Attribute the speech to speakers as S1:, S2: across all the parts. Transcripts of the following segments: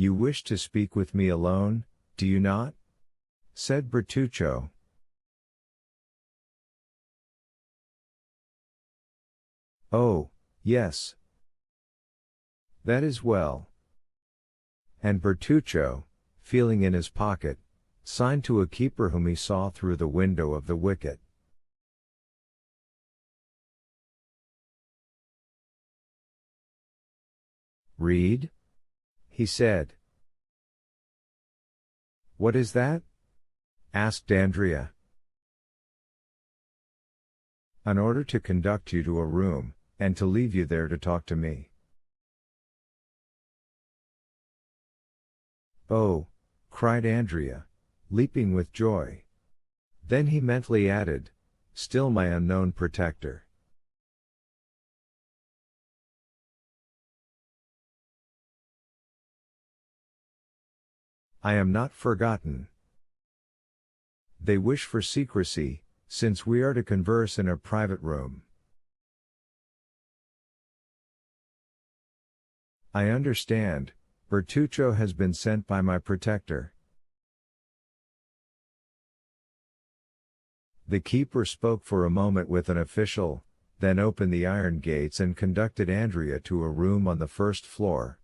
S1: You wish to speak with me alone, do you not? Said Bertuccio. Oh, yes. That is well. And Bertuccio, feeling in his pocket, signed to a keeper whom he saw through the window of the wicket. Read? He said. What is that? Asked Andrea. An order to conduct you to a room, and to leave you there to talk to me. Oh, cried Andrea, leaping with joy. Then he mentally added, still my unknown protector. I am not forgotten. They wish for secrecy, since we are to converse in a private room. I understand, Bertuccio has been sent by my protector. The keeper spoke for a moment with an official, then opened the iron gates and conducted Andrea to a room on the first floor.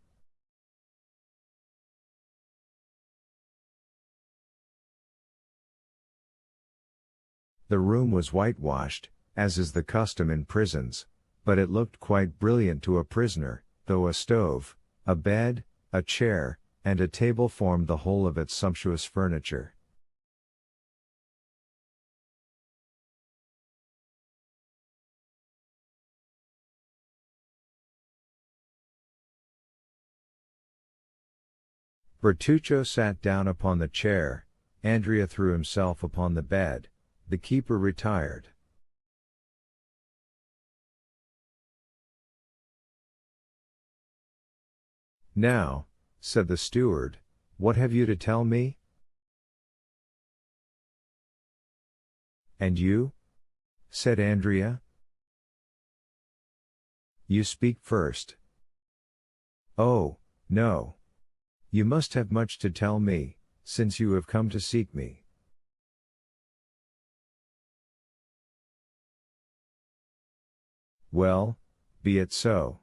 S1: The room was whitewashed, as is the custom in prisons, but it looked quite brilliant to a prisoner, though a stove, a bed, a chair, and a table formed the whole of its sumptuous furniture. Bertuccio sat down upon the chair, Andrea threw himself upon the bed, the keeper retired. Now, said the steward, what have you to tell me? And you? Said Andrea. You speak first. Oh, no. You must have much to tell me, since you have come to seek me. Well, be it so.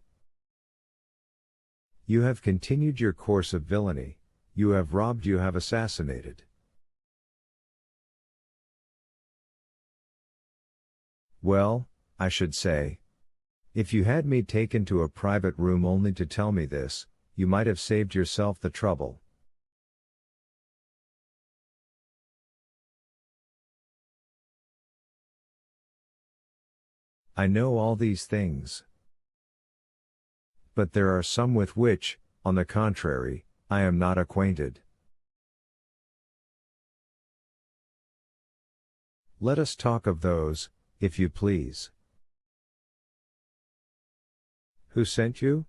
S1: You have continued your course of villainy, you have robbed, you have assassinated. Well, I should say. If you had me taken to a private room only to tell me this, you might have saved yourself the trouble. I know all these things. But there are some with which, on the contrary, I am not acquainted. Let us talk of those, if you please. Who sent you?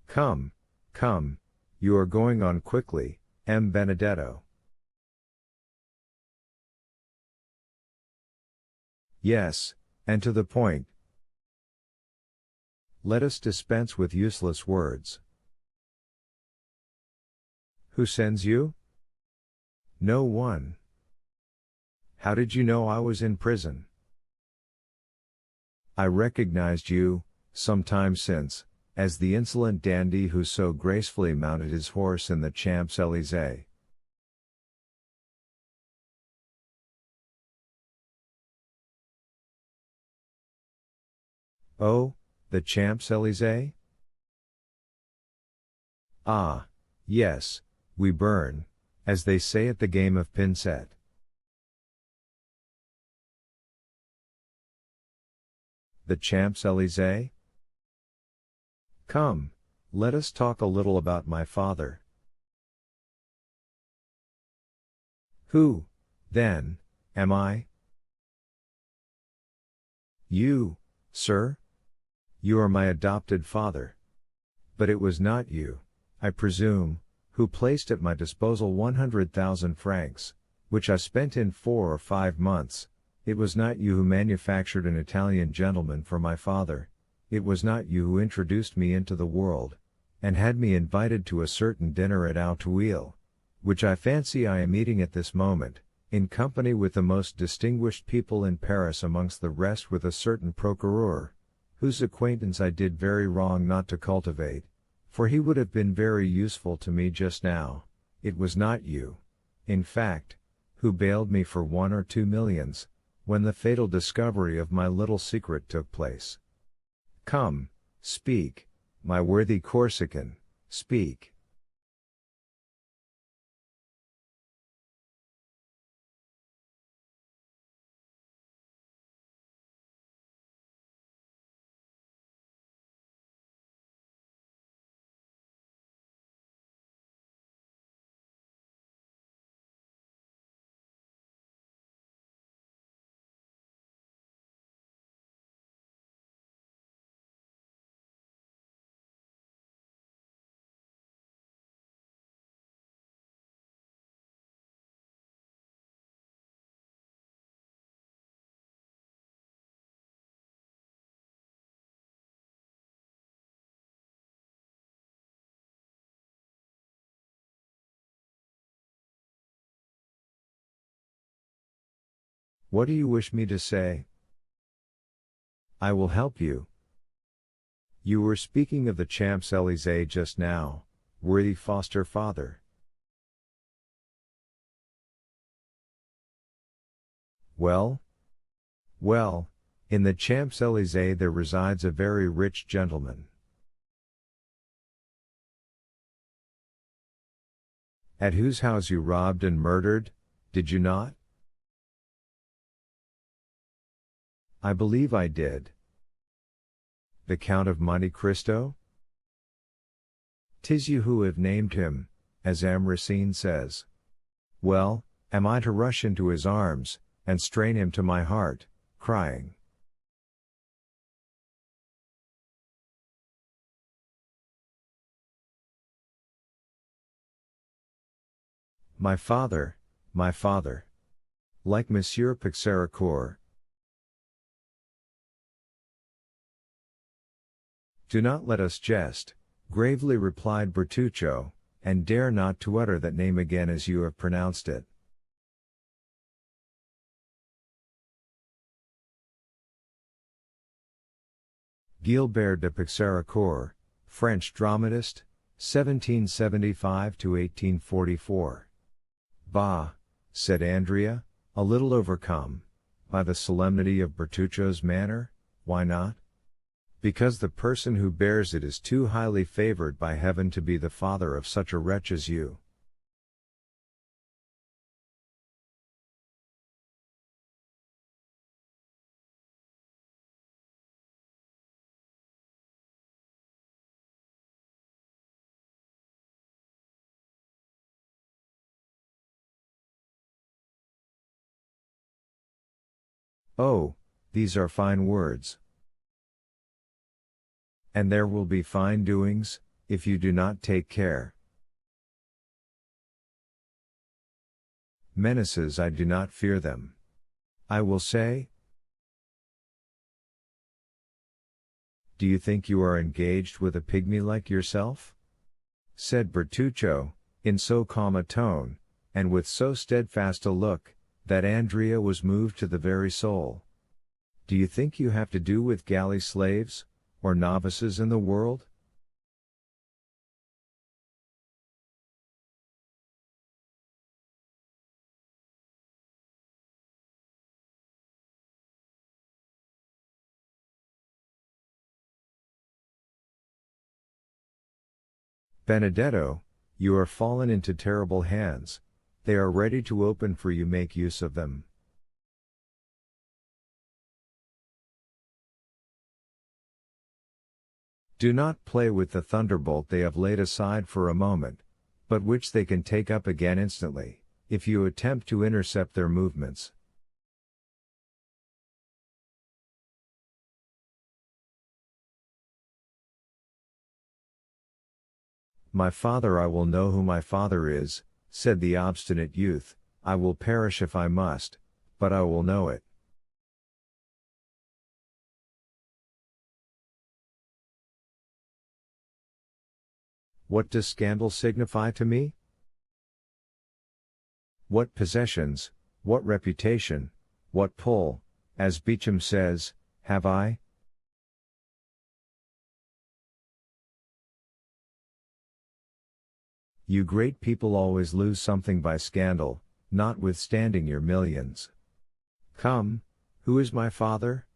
S1: Come, come, you are going on quickly, M. Benedetto. Yes, and to the point. Let us dispense with useless words. Who sends you? No one. How did you know I was in prison? I recognized you, some time since, as the insolent dandy who so gracefully mounted his horse in the Champs-Élysées. Oh, the Champs-Élysées? Ah, yes, we burn, as they say at the game of pincette. The Champs-Élysées? Come, let us talk a little about my father. Who, then, am I? You, sir? You are my adopted father. But it was not you, I presume, who placed at my disposal 100,000 francs, which I spent in 4 or 5 months. It was not you who manufactured an Italian gentleman for my father. It was not you who introduced me into the world. and had me invited to a certain dinner at Auteuil, which I fancy I am eating at this moment, in company with the most distinguished people in Paris, amongst the rest with a certain procureur, whose acquaintance I did very wrong not to cultivate, for he would have been very useful to me just now. It was not you, in fact, who bailed me for 1 or 2 millions, when the fatal discovery of my little secret took place. Come, speak, my worthy Corsican, speak. What do you wish me to say? I will help you. You were speaking of the Champs-Élysées just now, worthy foster father. Well? Well, in the Champs-Élysées there resides a very rich gentleman. At whose house you robbed and murdered, did you not? I believe I did. The Count of Monte Cristo? 'Tis you who have named him, as Racine says. Well, am I to rush into his arms, and strain him to my heart, crying, my father, like Monsieur Pixaricourt? Do not let us jest, gravely replied Bertuccio, and dare not to utter that name again as you have pronounced it. Gilbert de Pixaricourt, French dramatist, 1775 to 1844. Bah, said Andrea, a little overcome by the solemnity of Bertuccio's manner. Why not? Because the person who bears it is too highly favored by heaven to be the father of such a wretch as you. Oh, these are fine words. And there will be fine doings, if you do not take care. Menaces, I do not fear them. I will say, do you think you are engaged with a pygmy like yourself? Said Bertuccio, in so calm a tone, and with so steadfast a look, that Andrea was moved to the very soul. Do you think you have to do with galley slaves, or novices in the world? Benedetto, you are fallen into terrible hands. They are ready to open for you, make use of them. Do not play with the thunderbolt they have laid aside for a moment, but which they can take up again instantly, if you attempt to intercept their movements. My father, I will know who my father is, said the obstinate youth. I will perish if I must, but I will know it. What does scandal signify to me? What possessions, what reputation, what pull, as Beecham says, have I? You great people always lose something by scandal, notwithstanding your millions. Come, who is my father?